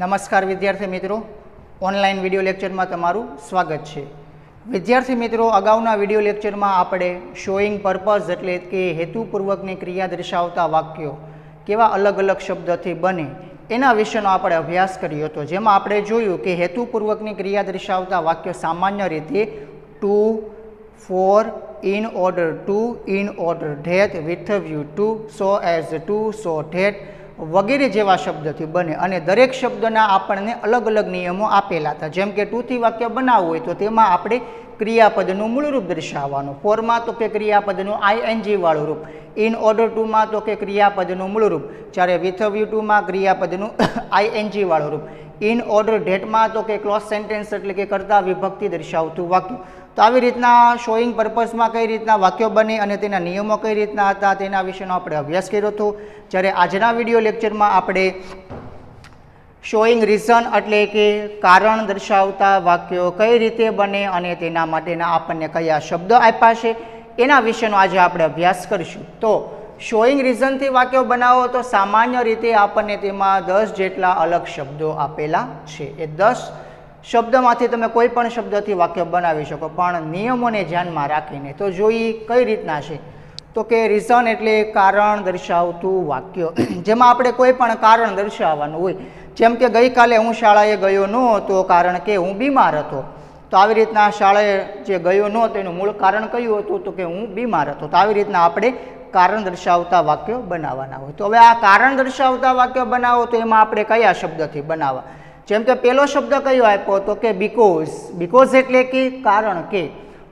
નમસ્કાર વિદ્યાર્થી મિત્રો, ઓનલાઈન વિડિયો લેક્ચરમાં તમારું સ્વાગત છે। વિદ્યાર્થી મિત્રો, અગાઉના વિડિયો લેક્ચરમાં આપણે શોઈંગ પર્પઝ એટલે કે હેતુપૂર્વકની ક્રિયા દર્શાવતા વાક્યો કેવા અલગ અલગ શબ્દથી બને એના વિશેનો આપણે અભ્યાસ કર્યો હતો, જેમાં આપણે જોયું કે હેતુપૂર્વકની ક્રિયા દર્શાવતા વાક્યો સામાન્ય રીતે to, for, in order to, in order that, with a view to, so as to, so that વગેરે જેવા શબ્દથી બને અને દરેક શબ્દના આપણને અલગ અલગ નિયમો આપેલા હતા। જેમ કે ટુથી વાક્ય બનાવવું હોય તો તેમાં આપણે ક્રિયાપદનું મૂળરૂપ દર્શાવવાનું, ફોરમાં તો કે ક્રિયાપદનું આઈએનજી વાળું રૂપ, ઇન ઓર્ડર ટુમાં તો કે ક્રિયાપદનું મૂળરૂપ, જ્યારે વિથ અ વ્યૂ ટુમાં ક્રિયાપદનું આઈએનજી વાળું રૂપ, ઇન ઓર્ડર ધેટમાં તો કે ક્લોઝ સેન્ટેન્સ એટલે કે કર્તા વિભક્તિ દર્શાવતું વાક્ય। તો આવી રીતના શોઈંગ પર્પઝમાં કઈ રીતના વાક્યો બને અને તેના નિયમો કઈ રીતના હતા તેના વિશેનો આપણે અભ્યાસ કર્યો હતો। જ્યારે આજના વિડીયો લેક્ચરમાં આપણે શોઈંગ રીઝન એટલે કે કારણ દર્શાવતા વાક્યો કઈ રીતે બને અને તેના માટેના આપણને કયા શબ્દ આપ્યા છે એના વિશેનો આજે આપણે અભ્યાસ કરીશું। તો શોઈંગ રીઝનથી વાક્યો બનાવો તો સામાન્ય રીતે આપણને તેમાં 10 જેટલા અલગ શબ્દો આપેલા છે। એ 10 શબ્દમાંથી તમે કોઈ પણ શબ્દથી વાક્ય બનાવી શકો, પણ નિયમોને ધ્યાનમાં રાખીને। તો જોઈએ કઈ રીતના છે, તો કે રીઝન એટલે કારણ દર્શાવતું વાક્ય, જેમાં આપણે કોઈ પણ કારણ દર્શાવવાનું હોય। જેમ કે ગઈકાલે હું શાળાએ ગયો ન હતો કારણ કે હું બીમાર હતો, તો આવી રીતના શાળાએ જે ગયો ન હતો એનું મૂળ કારણ કયું હતું, તો કે હું બીમાર હતો। તો આવી રીતના આપણે કારણ દર્શાવતા વાક્યો બનાવવાના હોય। તો હવે આ કારણ દર્શાવતા વાક્યો બનાવો તો એમાં આપણે કયા શબ્દથી બનાવવા? જેમ કે પહેલો શબ્દ કયો આપ્યો, તો કે બીકોઝ। બીકોઝ એટલે કે કારણ કે,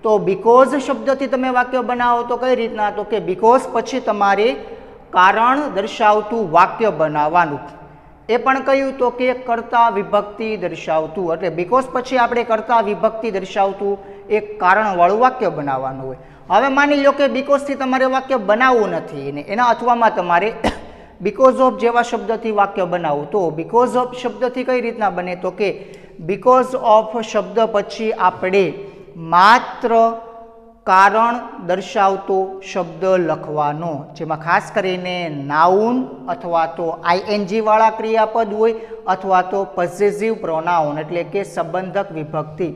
તો બીકોઝ શબ્દથી તમે વાક્ય બનાવો તો કઈ રીતના, તો કે બીકોઝ પછી તમારે કારણ દર્શાવતું વાક્ય બનાવવાનું। એ પણ કયું, તો કે કર્તા વિભક્તિ દર્શાવતું, એટલે બીકોઝ પછી આપણે કર્તા વિભક્તિ દર્શાવતું એક કારણવાળું વાક્ય બનાવવાનું હોય। હવે માની લો કે બીકોઝથી તમારે વાક્ય બનાવવું નથી અને એના અથવામાં તમારે બીકોઝ ઓફ જેવા શબ્દથી વાક્ય બનાવવું, તો બીકોઝ ઓફ શબ્દથી કઈ રીતના બને, તો કે બીકોઝ ઓફ શબ્દ પછી આપણે માત્ર કારણ દર્શાવતો શબ્દ લખવાનો, જેમાં ખાસ કરીને નાઉન અથવા તો આઈએનજી વાળા ક્રિયાપદ હોય અથવા તો પોસેસિવ પ્રોનાઉન એટલે કે સંબંધક વિભક્તિ।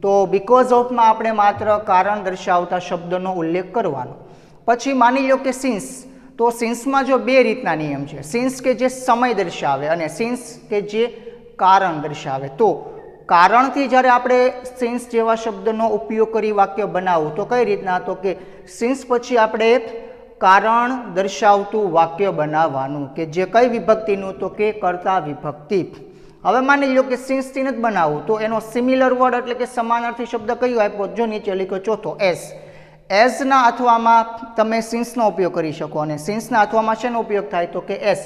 તો બીકોઝ ઓફમાં આપણે માત્ર કારણ દર્શાવતા શબ્દનો ઉલ્લેખ કરવાનો। પછી માની લો કે સિન્સ, તો સિન્સમાં જો બે રીતના નિયમ છે, સિન્સ કે જે સમય દર્શાવે અને સિન્સ કે જે કારણ દર્શાવે। તો કારણથી જ્યારે આપણે સિન્સ જેવા શબ્દનો ઉપયોગ કરી વાક્ય બનાવવું તો કઈ રીતના, તો કે સિન્સ પછી આપણે કારણ દર્શાવતું વાક્ય બનાવવાનું કે જે કઈ વિભક્તિનું, તો કે કર્તા વિભક્તિ। હવે માની લો કે સિન્સથી નથી બનાવવું તો એનો સિમિલર વર્ડ એટલે કે સમાનાર્થી શબ્દ કયો આપ્યો, જો નીચે લખ્યો ચોથો એઝ। એઝના અથવામાં તમે સિન્સનો ઉપયોગ કરી શકો અને સિન્સના અથવામાં શેનો ઉપયોગ થાય, તો કે એઝ।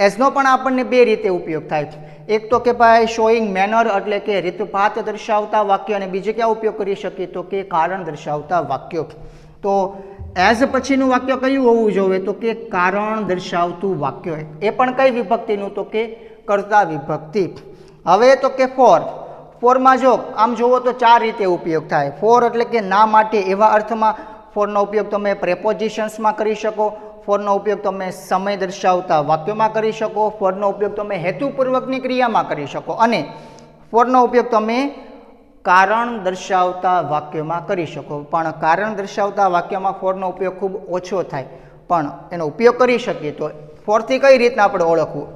એઝનો પણ આપણને બે રીતે ઉપયોગ થાય, એક તો કે ભાઈ શોઈંગ મેનર એટલે કે રીતભાત દર્શાવતા વાક્ય, અને બીજે ક્યાં ઉપયોગ કરી શકીએ, તો કે કારણ દર્શાવતા વાક્યો। તો એઝ પછીનું વાક્ય કયું હોવું જોઈએ, તો કે કારણ દર્શાવતું વાક્ય, એ પણ કઈ વિભક્તિનું, તો કે કર્તા વિભક્તિ। હવે તો કે ફોર, ફોરમાં જો આમ જુઓ તો ચાર રીતે ઉપયોગ થાય। ફોર એટલે કે ના માટે એવા અર્થમાં ફોરનો ઉપયોગ તમે પ્રેપોઝિશન્સમાં કરી શકો, ફોરનો ઉપયોગ તમે સમય દર્શાવતા વાક્યોમાં કરી શકો, ફોરનો ઉપયોગ તમે હેતુપૂર્વકની ક્રિયામાં કરી શકો અને ફોરનો ઉપયોગ તમે કારણ દર્શાવતા વાક્યોમાં કરી શકો। પણ કારણ દર્શાવતા વાક્યમાં ફોરનો ઉપયોગ ખૂબ ઓછો થાય, પણ એનો ઉપયોગ કરી શકીએ। તો ફોરથી કઈ રીતના આપણે ઓળખવું,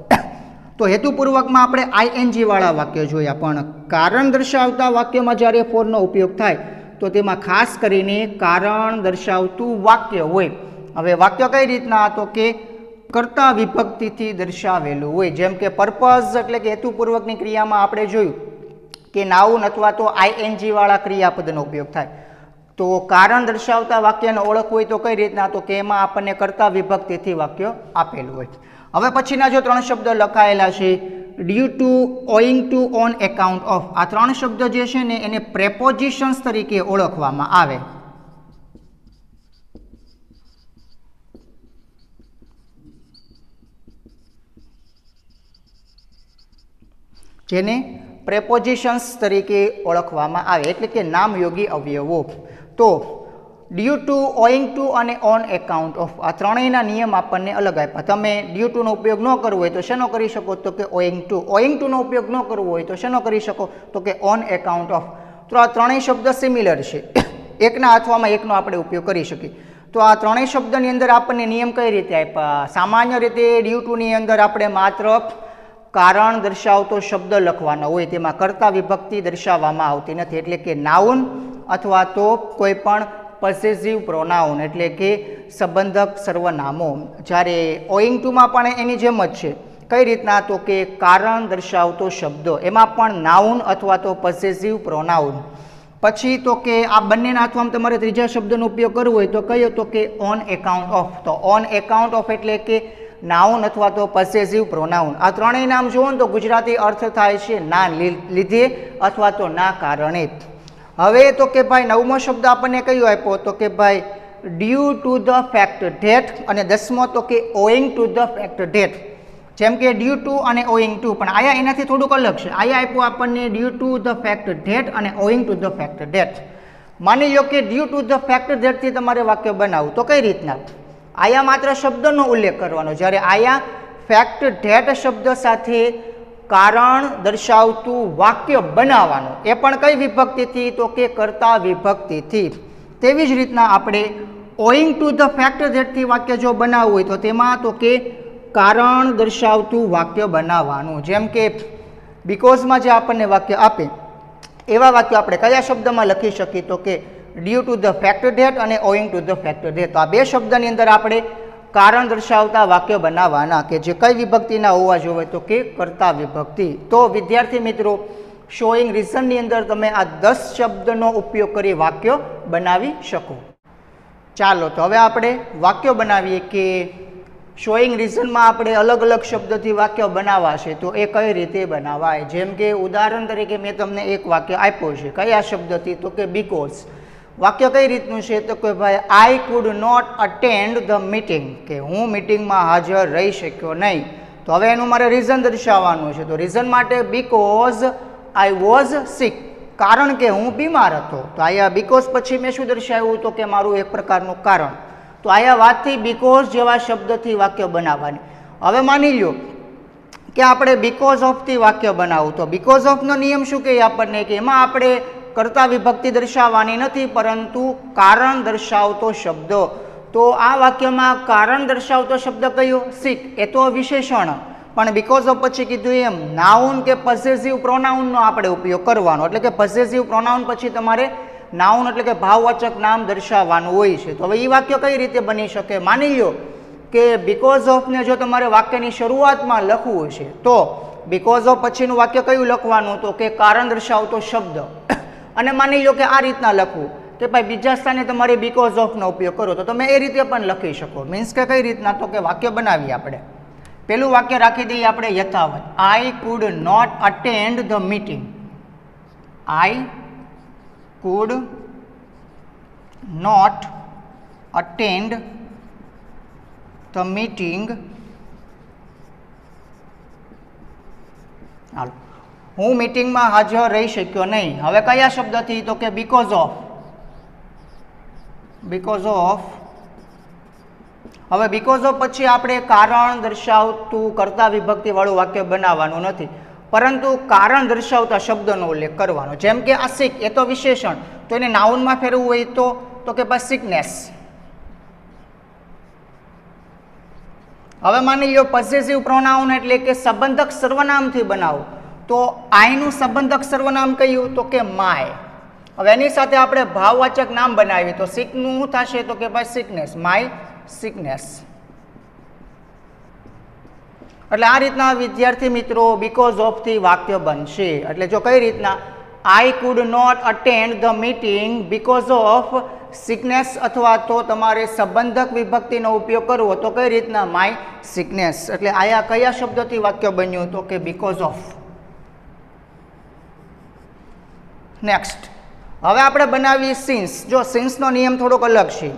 તો હેતુપૂર્વકમાં આપણે આઈએનજી વાળા વાક્ય જોયા, પણ કારણ દર્શાવતા વાક્યમાં જ્યારે ફોરનો ઉપયોગ થાય તો તેમાં ખાસ કરીને કારણ દર્શાવતું વાક્ય હોય। હવે વાક્ય કઈ રીતના, તો કે કર્તા વિભક્તિથી દર્શાવેલું હોય। જેમ કે પર્પઝ એટલે કે હેતુપૂર્વકની ક્રિયામાં આપણે જોયું કે નાઉન અથવા તો આઈએનજી વાળા ક્રિયાપદનો ઉપયોગ થાય। તો કારણ દર્શાવતા વાક્યને ઓળખ હોય તો કઈ રીતના, તો કે એમાં આપણને કર્તા વિભક્તિથી વાક્ય આપેલું હોય। હવે પછીના જો ત્રણ શબ્દ લખાયેલા છે, due to, owing to, on account of, આ ત્રણ શબ્દ જે છે ને એને પ્રેપોઝિશન્સ તરીકે ઓળખવામાં આવે। જેને પ્રેપોઝિશન્સ તરીકે ઓળખવામાં આવે એટલે કે નામયોગી અવયવો। તો ડ્યુ ટુ, ઓઈંગ ટુ અને ઓન એકાઉન્ટ ઓફ, આ ત્રણેયના નિયમ આપણને અલગ આપ્યા. તમે ડ્યુ ટુનો ઉપયોગ ન કરવો હોય તો શેનો કરી શકો? તો કે ઓઈંગ ટુ. ઓઈંગ ટુનો ઉપયોગ ન કરવો હોય તો શેનો કરી શકો? તો કે ઓન એકાઉન્ટ ઓફ. તો આ ત્રણેય શબ્દ સિમિલર છે, એકના અથવામાં એકનો આપણે ઉપયોગ કરી શકીએ. તો આ ત્રણેય શબ્દની અંદર આપણને નિયમ કઈ રીતે આપ્યા? સામાન્ય રીતે ડ્યુ ટુની અંદર આપણે માત્ર કારણ દર્શાવતો શબ્દ લખવાનો હોય, તેમાં કર્તા વિભક્તિ દર્શાવવામાં આવતી નથી, એટલે કે નાઉન અથવા તો કોઈ પણ પોસેસિવ પ્રોનાઉન એટલે કે સંબંધક સર્વનામો. જ્યારે ઓઈંગ ટુમાં પણ એની જેમ જ છે. કઈ રીતના? તો કે કારણ દર્શાવતો શબ્દો, એમાં પણ નાઉન અથવા તો પોસેસિવ પ્રોનાઉન. પછી તો કે આ બંનેના અથવામાં તમારે ત્રીજા શબ્દનો ઉપયોગ કરવો હોય તો કયો? તો કે ઓન એકાઉન્ટ ઓફ. તો ઓન એકાઉન્ટ ઓફ એટલે કે નાઉન અથવા તો પોસેસિવ પ્રોનાઉન. આ ત્રણેય નામ જુઓ ને તો ગુજરાતી અર્થ થાય છે ના લીધે અથવા તો ના કારણે. હવે તો કે ભાઈ નવમો શબ્દ આપણને કયો આપ્યો? તો કે ભાઈ due to the fact that, અને 10મો તો કે owing to the fact that. જેમ કે ડ્યુ ટુ અને ઓઈંગ ટુ, પણ આયા એનાથી થોડુંક અલગ છે. આયા આપ્યું આપણને due to the fact that અને owing to the fact that. માની લો કે ડ્યુ ટુ ધ ફેક્ટ ધેટથી તમારે વાક્ય બનાવવું, તો કઈ રીતના? આયા માત્ર શબ્દનો ઉલ્લેખ કરવાનો, જ્યારે આયા ફેક્ટ ધેટ શબ્દ સાથે કારણ દર્શાવતું વાક્ય બનાવવાનું, એ પણ કઈ વિભક્તિથી? તો કે કર્તા વિભક્તિથી. તેવી જ રીતના આપણે ઓઈંગ ટુ ધ ફેક્ટ ધેટથી વાક્ય જો બનાવવું હોય તો તેમાં તો કે કારણ દર્શાવતું વાક્ય બનાવવાનું. જેમ કે બીકોઝમાં જે આપણને વાક્ય આપે એવા વાક્ય આપણે કયા શબ્દમાં લખી શકીએ? તો કે due to the fact that અને owing to the fact that. તો આ બે શબ્દની અંદર આપણે કારણ દર્શાવતા વાક્ય બનાવવાના, કે જે કઈ વિભક્તિના હોવા જોઈએ? તો કે કર્તા વિભક્તિ. તો વિદ્યાર્થી મિત્રો, શોઈંગ રીઝનની અંદર તમે આ 10 શબ્દનો ઉપયોગ કરી વાક્ય બનાવી શકો. ચાલો તો હવે આપણે વાક્યો બનાવીએ કે શોઈંગ રીઝનમાં આપણે અલગ અલગ શબ્દથી વાક્ય બનાવવા છે, તો એ કઈ રીતે બનાવાય? જેમ કે ઉદાહરણ તરીકે મેં તમને એક વાક્ય આપ્યું છે, કયા શબ્દથી? તો કે બીકોઝ. વાક્ય કઈ રીતનું છે? તો કે ભાઈ I could not attend the meeting, કે હું મિટિંગમાં હાજર રહી શક્યો નહીં. તો હવે એનું મારે રીઝન દર્શાવવાનું છે. તો રીઝન માટે બીકોઝ આઈ વોઝ સિક, કારણ કે હું બીમાર હતો. તો અહીંયા બીકોઝ પછી મેં શું દર્શાવ્યું? તો કે મારું એક પ્રકારનું કારણ. તો આયા વાતથી બીકોઝ જેવા શબ્દથી વાક્ય બનાવવાની. હવે માની લો કે આપણે બીકોઝ ઓફથી વાક્ય બનાવવું, તો બીકોઝ ઓફનો નિયમ શું કહે આપણને? કે એમાં આપણે કર્તા વિભક્તિ દર્શાવવાની નથી, પરંતુ કારણ દર્શાવતો શબ્દ. તો આ વાક્યમાં કારણ દર્શાવતો શબ્દ કયો? સિક. એ તો વિશેષણ, પણ બીકોઝ ઓફ પછી કીધું એમ નાઉન કે પોસેસિવ પ્રોનાઉનનો આપણે ઉપયોગ કરવાનો. એટલે કે પોસેસિવ પ્રોનાઉન પછી તમારે નાઉન એટલે કે ભાવવાચક નામ દર્શાવવાનું હોય છે. તો હવે એ વાક્ય કઈ રીતે બની શકે? માની લો કે બીકોઝ ઓફને જો તમારે વાક્યની શરૂઆતમાં લખવું છે, તો બીકોઝ ઓફ પછીનું વાક્ય કયું લખવાનું? તો કે કારણ દર્શાવતો શબ્દ. અને માની લો કે આ રીતના લખવું કે ભાઈ બીજા સ્થાને તમારે બીકોઝ ઓફનો ઉપયોગ કરો, તો તમે એ રીતે પણ લખી શકો. મીન્સ કે કઈ રીતના? તો કે વાક્ય બનાવીએ આપણે. પેલું વાક્ય રાખી દઈએ આપણે યથાવત, I could not attend the meeting. I could not attend the meeting. હાલો, હું મીટિંગમાં હાજર રહી શક્યો નહીં. હવે કયા શબ્દથી? તો કે બીકોઝ ઓફ. Because of. હવે બીકોઝ ઓફ પછી આપણે કારણ દર્શાવતું કર્તા વિભક્તિ વાળું વાક્ય બનાવવાનું નથી, પરંતુ કારણ દર્શાવતા શબ્દનો ઉલ્લેખ કરવાનો. જેમ કે આ સિક, એ તો વિશેષણ, તો એને નાઉનમાં ફેરવવું હોય તો કે ભાઈ સિકનેસ. હવે માની લો પોસેસિવ પ્રોનાઉન એટલે કે સંબંધક સર્વનામથી બનાવો, તો આઈનું સંબંધક સર્વનામ કયું? તો કે માય. હવે એની સાથે આપણે ભાવવાચક નામ બનાવીએ તો સિકનું શું થશે? તો કે ભાઈ સિકનેસ, માય સિકનેસ. એટલે આ રીતના વિદ્યાર્થી મિત્રો બીકોઝ ઓફથી વાક્ય બનશે. એટલે જો કઈ રીતના? I could not attend the meeting because of sickness, અથવા તો તમારે સંબંધક વિભક્તિનો ઉપયોગ કરવો તો કઈ રીતના? My sickness. એટલે આયા કયા શબ્દથી વાક્ય બન્યું? તો કે બીકોઝ ઓફ. નેક્સ્ટ હવે આપણે બનાવીએ સિન્સ. જો સિન્સનો નિયમ થોડોક અલગ છે.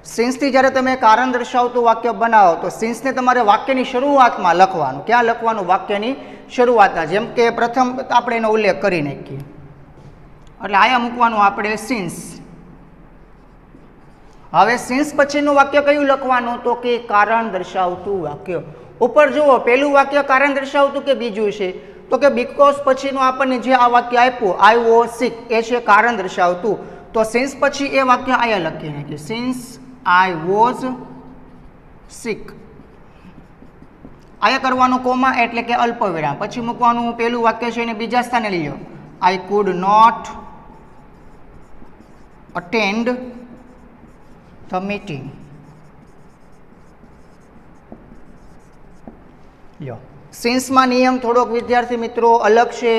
સિન્સથી જ્યારે તમે કારણ દર્શાવતું વાક્ય બનાવો તો સિન્સને તમારે વાક્યની શરૂઆતમાં લખવાનું. ક્યાં લખવાનું? વાક્યની શરૂઆતમાં. જેમ કે પ્રથમ આપણે એનો ઉલ્લેખ કરી નાખીએ, એટલે આયા મૂકવાનું આપણે સિન્સ. હવે સિન્સ પછીનું વાક્ય કયું લખવાનું? તો કે કારણ દર્શાવતું વાક્ય. ઉપર જુઓ, પહેલું વાક્ય કારણ દર્શાવતું કે બીજું છે? તો કે બીકોઝ પછીનું આપણને જે આ વાક્ય આપ્યું આઈ વોઝ સિક એ છે કારણ દર્શાવતું. તો સિન્સ પછી એ વાક્ય અહીંયા લખી નાખીએ, સિન્સ આઈ વોઝ સિક. અહીંયા કરવાનું કોમા એટલે કે અલ્પવિરામ, પછી મૂકવાનું પહેલું વાક્ય છે એને બીજા સ્થાને લઈ લો. I could not attend the meeting. લ્યો, સિન્સમાં નિયમ થોડોક વિદ્યાર્થી મિત્રો અલગ છે.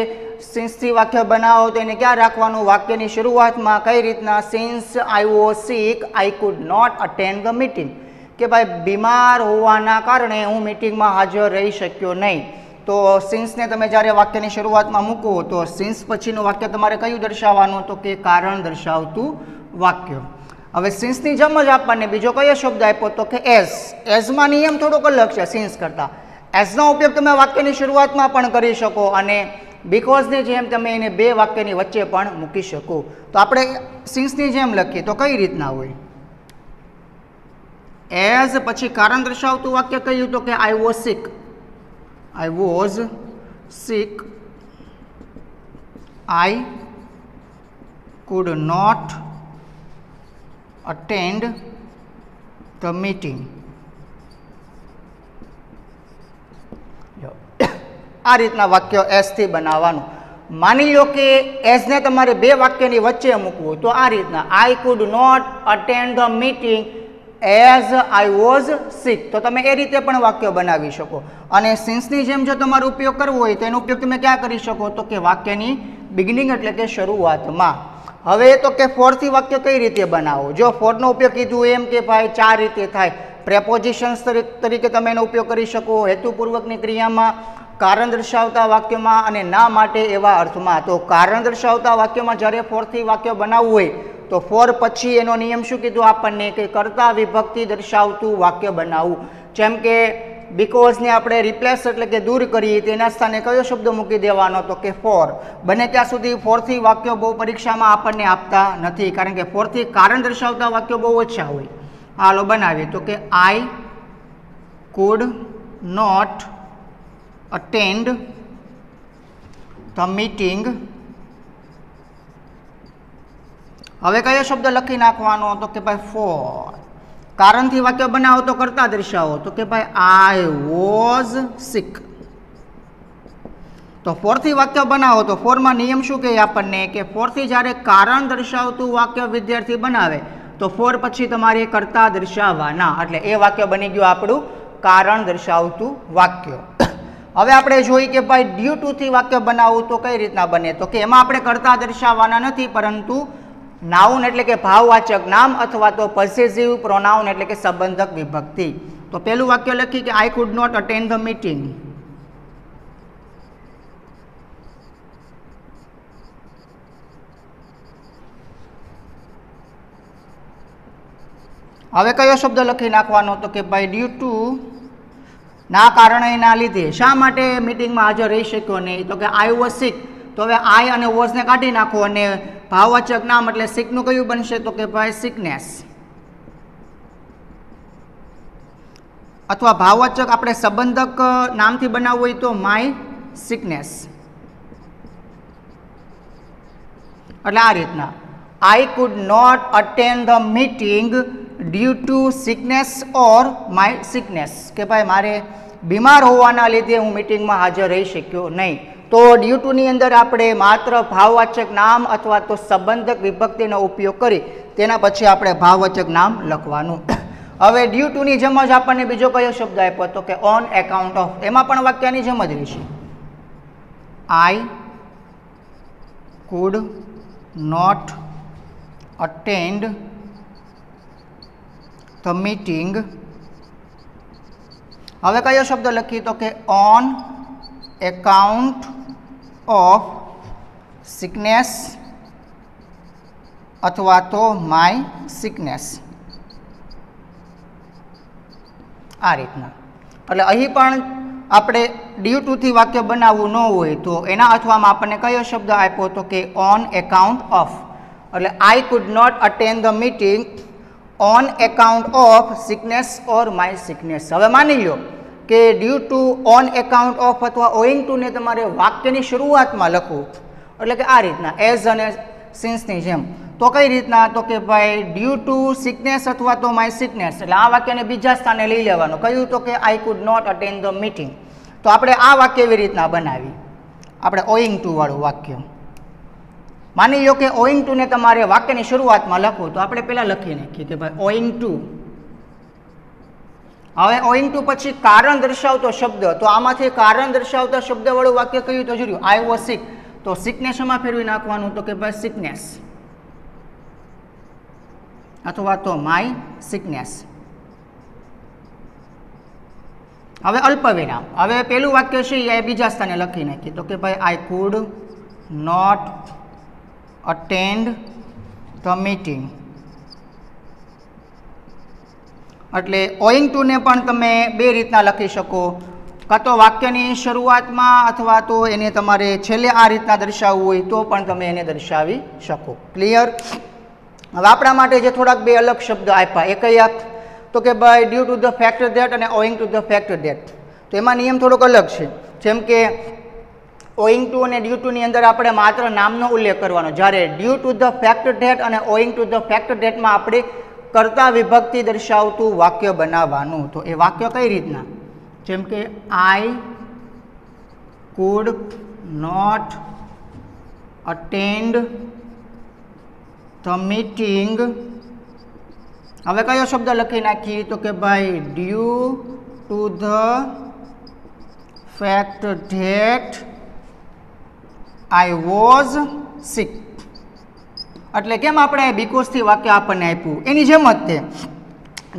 સિન્સથી વાક્ય બનાવો તો એને ક્યાં રાખવાનું? વાક્યની શરૂઆતમાં. કઈ રીતના? Since I was sick I could not attend the meeting. કે ભાઈ બીમાર હોવાના કારણે હું મીટિંગમાં હાજર રહી શક્યો નહીં. તો સિન્સને તમે જ્યારે વાક્યની શરૂઆતમાં મૂકો તો સિન્સ પછીનું વાક્ય તમારે કયું દર્શાવવાનું? તો કે કારણ દર્શાવતું વાક્ય. હવે સિન્સની જેમ જ આપણને બીજો કયો શબ્દ આપ્યો? તો કે એઝ. એઝમાં નિયમ થોડોક અલગ છે સિન્સ કરતાં. એઝનો ઉપયોગ તમે વાક્યની શરૂઆતમાં પણ કરી શકો અને બીકોઝની જેમ તમે એને બે વાક્યની વચ્ચે પણ મૂકી શકો. તો આપણે સિન્સની જેમ લખીએ તો કઈ રીતના હોય? એઝ પછી કારણ દર્શાવતું વાક્ય કયું? તો કે I was sick. I was sick I could not attend the meeting. આ રીતના વાક્ય એઝથી બનાવવાનું. માની લો કે એઝને તમારે બે વાક્યની વચ્ચે મૂકવું તો આ રીતના I could not attend the meeting as I was sick. તો તમે એ રીતે પણ વાક્ય બનાવી શકો. અને સિન્સની જેમ જો તમારો ઉપયોગ કરવો હોય તો એનો ઉપયોગ તમે ક્યાં કરી શકો? તો કે વાક્યની બિગિનિંગ એટલે કે શરૂઆતમાં. હવે તો કે ફોરથી વાક્ય કઈ રીતે બનાવો? જો ફોરનો ઉપયોગ કીધું એમ કે ભાઈ ચાર રીતે થાય. પ્રેપોઝિશન્સ તરીકે તમે એનો ઉપયોગ કરી શકો, હેતુપૂર્વકની ક્રિયામાં, કારણ દર્શાવતા વાક્યમાં અને ના માટે એવા અર્થમાં. તો કારણ દર્શાવતા વાક્યમાં જ્યારે ફોરથી વાક્ય બનાવવું હોય તો ફોર પછી એનો નિયમ શું કીધું આપણને? કે કર્તા વિભક્તિ દર્શાવતું વાક્ય બનાવવું. જેમ કે બીકોઝને આપણે રિપ્લેસ એટલે કે દૂર કરીએ તેના સ્થાને કયો શબ્દ મૂકી દેવાનો? તો કે ફોર. બને ત્યાં સુધી ફોરથી વાક્યો બહુ પરીક્ષામાં આપણને આપતા નથી, કારણ કે ફોરથી કારણ દર્શાવતા વાક્યો બહુ ઓછા હોય. હાલો બનાવીએ તો કે I could not attend the meeting. હવે કયો શબ્દ લખી નાખવાનો? તો કે ભાઈ ફોર. કારણથી વાક્ય બનાવો તો કરતા દર્શાવો. તો કે ભાઈ આઈ વોઝ સિક. તો ફોરથી વાક્ય બનાવો તો ફોરમાં નિયમ શું કહે આપણને? કે ફોરથી જ્યારે કારણ દર્શાવતું વાક્ય વિદ્યાર્થી બનાવે તો ફોર પછી તમારે કરતા દર્શાવવાના. એટલે એ વાક્ય બની ગયું આપણું કારણ દર્શાવતું વાક્ય. હવે આપણે જોઈએ કે ભાઈ ડ્યુ ટુથી વાક્ય બનાવવું તો કઈ રીતના બને? તો કે એમાં આપણે કરતા દર્શાવવાના નથી, પરંતુ નાઉન એટલે કે ભાવવાચક નામ અથવા તો પોસેસિવ પ્રોનાઉન એટલે કે સંબંધક વિભક્તિ. તો પહેલું વાક્ય લખી કે I could not attend the meeting. હવે કયો શબ્દ લખી નાખવાનો? તો કે ભાઈ ડ્યુ ટુ ના કારણે ના લીધે. શા માટે મીટિંગમાં હાજર રહી શક્યો નહીં? તો કે આઈ વોઝ સિક. તો હવે આઈ અને વોઝને કાઢી નાખો અને ભાવવાચક નામ એટલે સિકનું કયું બનશે? તો કે ભાઈ સિકનેસ. અથવા ભાવવાચક આપણે સંબંધક નામથી બનાવવું હોય તો માય સિકનેસ. એટલે આ રીતના I could not attend the meeting due to sickness or my sickness. કે ભાઈ મારે બીમાર હોવાના લીધે હું મીટિંગમાં હાજર રહી શક્યો નહીં. તો ડ્યુ ટુની અંદર આપણે માત્ર ભાવવાચક નામ અથવા તો સંબંધક વિભક્તિનો ઉપયોગ કરી તેના પછી આપણે ભાવવાચક નામ લખવાનું. હવે ડ્યુ ટુની જેમ જ આપણને બીજો કયો શબ્દ આપ્યો? તો કે ઓન એકાઉન્ટ ઓફ. એમાં પણ વાક્યની જેમ જ રહેશે. I could not attend the meeting. હવે કયો શબ્દ લખી? તો કે ઓન એકાઉન્ટ ઓફ સિકનેસ અથવા તો માય સિકનેસ. આ રીતના. એટલે અહીં પણ આપણે ડ્યુ ટુથી વાક્ય બનાવવું ન હોય તો એના અથવામાં આપણને કયો શબ્દ આપ્યો? તો કે ઓન એકાઉન્ટ ઓફ. એટલે I could not attend the meeting on account of sickness or my sickness. હવે માની લો કે due to, on account of અથવા ઓઈંગ ટુ ને તમારે વાક્યની શરૂઆતમાં લખવું, એટલે કે આ રીતના એઝ અને સિન્સની જેમ. તો કઈ રીતના? તો કે ભાઈ ડ્યુ ટુ સિકનેસ અથવા તો માય સિકનેસ, એટલે આ વાક્યને બીજા સ્થાને લઈ લેવાનું. કહ્યું તો કે I could not attend the meeting. તો આપણે આ વાક્ય એવી રીતના બનાવી, આપણે ઓઈંગ ટુ વાળું વાક્ય. માની લો કે ઓઈંગ ટુ ને તમારે વાક્યની શરૂઆતમાં લખવું, તો આપણે પહેલાં લખી નાખીએ કે ભાઈ ઓઈંગ ટુ. હવે ઓઈંગ ટુ પછી કારણ દર્શાવતો શબ્દ, તો આમાંથી કારણ દર્શાવતા શબ્દવાળું વાક્ય કયું? તો જોયું આઈ વોઝ સિક. તો સિકનેસમાં ફેરવી નાખવાનું, તો કે ભાઈ સિકનેસ અથવા તો માય સિકનેસ. હવે અલ્પવિરામ. હવે પેલું વાક્ય છે એ બીજા સ્થાને લખી નાખીએ, તો કે ભાઈ I could not attend the meeting. એટલે ઓઈંગ ટુ ને પણ તમે બે રીતના લખી શકો, કાં તો વાક્યની શરૂઆતમાં અથવા તો એને તમારે છેલ્લે આ રીતના દર્શાવવું હોય તો પણ તમે એને દર્શાવી શકો. ક્લિયર? હવે આપણા માટે જે થોડાક બે અલગ શબ્દ આપ્યા, એ કયા? તો કે ભાઈ due to the fact that અને owing to the fact that. તો એમાં નિયમ થોડોક અલગ છે. જેમ કે ઓઈંગ ટુ અને ડ્યુ ટુની અંદર આપણે માત્ર નામનો ઉલ્લેખ કરવાનો, જ્યારે due to the fact that અને ઓઈંગ ટુ ધ ફેક્ટ ધેટમાં આપણે કર્તા વિભક્તિ દર્શાવતું વાક્ય બનાવવાનું. તો એ વાક્ય કઈ રીતના? જેમ કે I could not attend the meeting. હવે કયો શબ્દ લખી નાખીએ? તો કે ભાઈ due to the fact that I was sick. એટલે કેમ આપણે બીકોઝથી વાક્ય આપણને આપ્યું, એની જેમ જ તે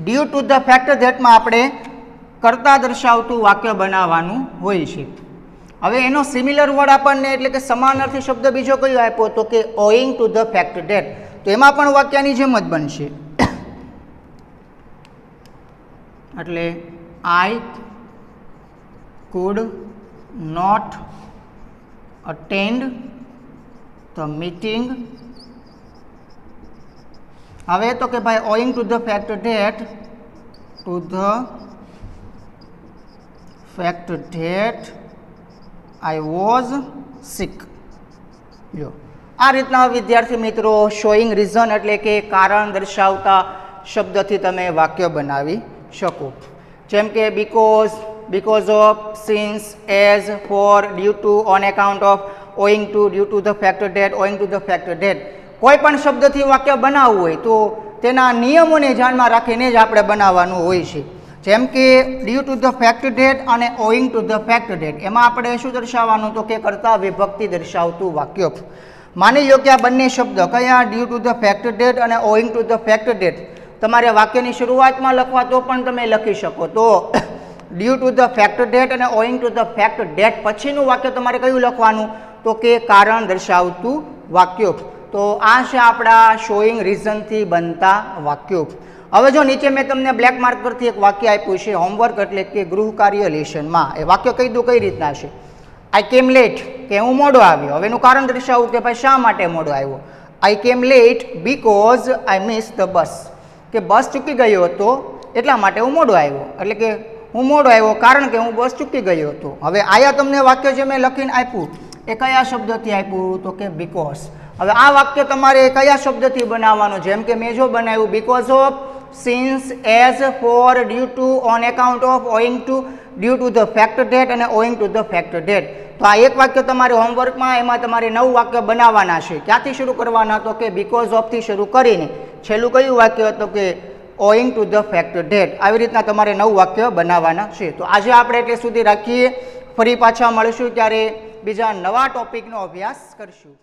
ડ્યુ ટુ ધ ફેક્ટ ધેટમાં આપણે કર્તા દર્શાવતું વાક્ય બનાવવાનું હોય છે. હવે એનો સિમિલર વર્ડ આપણને, એટલે કે સમાનાર્થી શબ્દ બીજો કયો આપ્યો? તો કે owing to the fact that. તો એમાં પણ વાક્યની જેમ જ બનશે. એટલે I could not attend the meeting. હવે તો કે ભાઈ owing to the fact that, to the fact that I was sick. જો આ રીતના વિદ્યાર્થી મિત્રો શોઈંગ રીઝન એટલે કે કારણ દર્શાવતા શબ્દથી તમે વાક્ય બનાવી શકો. જેમ કે because, because of, since, as, for, due to, on account of, owing to, due to the fact that, owing to the fact that. કોઈ પણ શબ્દથી વાક્ય બનાવવું હોય તો તેના નિયમોને ધ્યાનમાં રાખીને જ આપણે બનાવવાનું હોય છે. જેમ કે due to the fact that અને owing to the fact that, એમાં આપણે શું દર્શાવવાનું? તો કે કર્તા વિભક્તિ દર્શાવતું વાક્ય. માની લો કે આ બંને શબ્દ કયા? Due to the fact that અને owing to the fact that તમારે વાક્યની શરૂઆતમાં લખવા તો પણ તમે લખી શકો. તો due to the fact that અને owing to the fact that પછીનું વાક્ય તમારે કયું લખવાનું? તો કે કારણ દર્શાવતું વાક્યો. તો આ છે આપણા શોઈંગ રીઝનથી બનતા વાક્યો. હવે જો નીચે મેં તમને બ્લેક માર્કરથી એક વાક્ય આપ્યું છે હોમવર્ક, એટલે કે ગૃહ કાર્ય લેશનમાં. એ વાક્ય કહી દઉં કઈ રીતના છે. આઈ કેમ લેટ, કે હું મોડો આવ્યો. હવે એનું કારણ દર્શાવું કે ભાઈ શા માટે મોડો આવ્યો. I came late because I miss the bus, કે બસ ચૂકી ગયો હતો એટલા માટે હું મોડો આવ્યો. એટલે કે હું મોડો આવ્યો કારણ કે હું બસ ચૂકી ગયો હતો. હવે આયા તમને વાક્ય જે મેં લખીને આપ્યું એ કયા શબ્દથી આપ્યું? તો કે બીકોઝ. હવે આ વાક્ય તમારે કયા શબ્દથી બનાવવાનું? જેમ કે મેં જો બનાવ્યું because of, since, as, for, due to, on account of, owing to, due to the fact that અને owing to the fact that. તો આ એક વાક્ય તમારે હોમવર્કમાં, એમાં તમારે 9 વાક્ય બનાવવાના છે. ક્યાંથી શરૂ કરવાના? તો કે બીકોઝ ઓફથી શરૂ કરીને છેલ્લું કયું વાક્ય? તો કે owing to the fact that. આવી રીતના તમારે 9 વાક્ય બનાવવાના છે. તો આજે આપણે એટલે સુધી રાખીએ. ફરી પાછા મળીશું ત્યારે બીજા નવા ટોપિકનો અભ્યાસ કરશું.